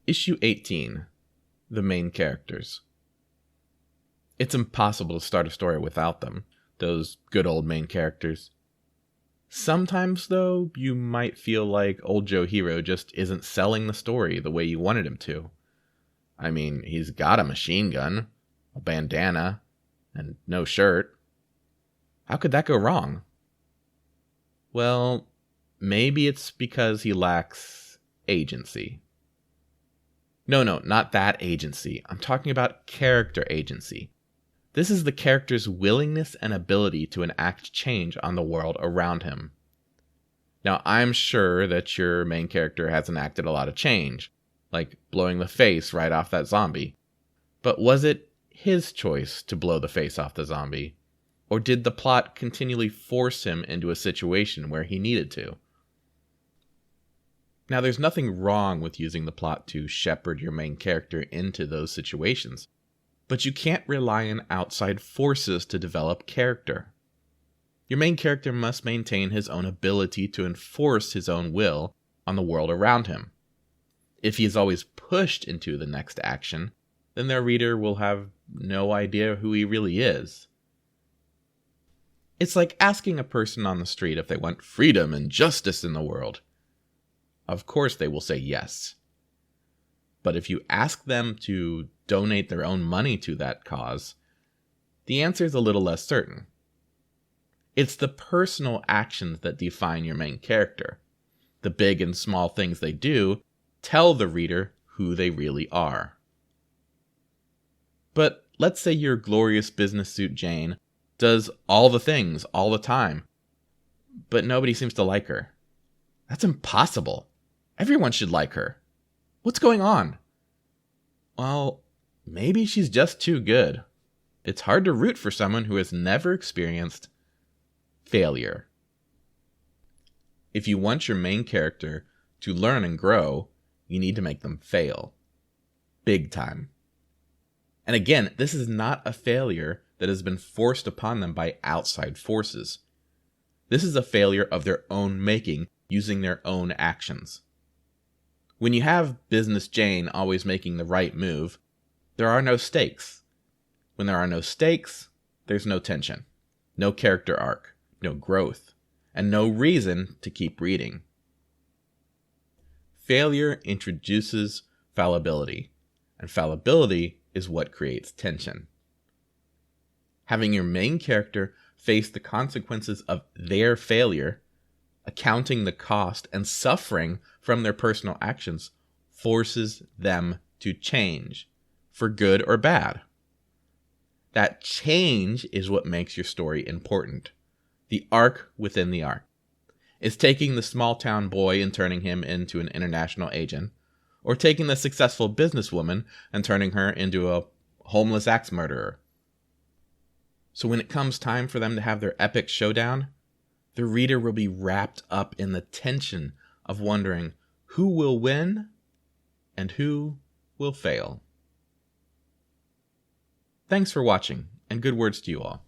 Issue 18, The Main Characters. It's impossible to start a story without them, those good old main characters. Sometimes, though, you might feel like old Joe Hero just isn't selling the story the way you wanted him to. I mean, he's got a machine gun, a bandana, and no shirt. How could that go wrong? Well, maybe it's because he lacks agency. No, not that agency. I'm talking about character agency. This is the character's willingness and ability to enact change on the world around him. Now, I'm sure that your main character has enacted a lot of change, like blowing the face right off that zombie. But was it his choice to blow the face off the zombie? Or did the plot continually force him into a situation where he needed to? Now, there's nothing wrong with using the plot to shepherd your main character into those situations, but you can't rely on outside forces to develop character. Your main character must maintain his own ability to enforce his own will on the world around him. If he is always pushed into the next action, then their reader will have no idea who he really is. It's like asking a person on the street if they want freedom and justice in the world. Of course they will say yes. But if you ask them to donate their own money to that cause, the answer is a little less certain. It's the personal actions that define your main character. The big and small things they do tell the reader who they really are. But let's say your glorious business suit Jane does all the things all the time, but nobody seems to like her. That's impossible. Everyone should like her. What's going on? Well, maybe she's just too good. It's hard to root for someone who has never experienced failure. If you want your main character to learn and grow, you need to make them fail. Big time. And again, this is not a failure that has been forced upon them by outside forces. This is a failure of their own making, using their own actions. When you have Business Jane always making the right move, there are no stakes. When there are no stakes, there's no tension, no character arc, no growth, and no reason to keep reading. Failure introduces fallibility, and fallibility is what creates tension. Having your main character face the consequences of their failure, accounting the cost and suffering from their personal actions, forces them to change, for good or bad. That change is what makes your story important. The arc within the arc. Is taking the small town boy and turning him into an international agent, or taking the successful businesswoman and turning her into a homeless axe murderer. So when it comes time for them to have their epic showdown, the reader will be wrapped up in the tension of wondering who will win and who will fail. Thanks for watching, and good words to you all.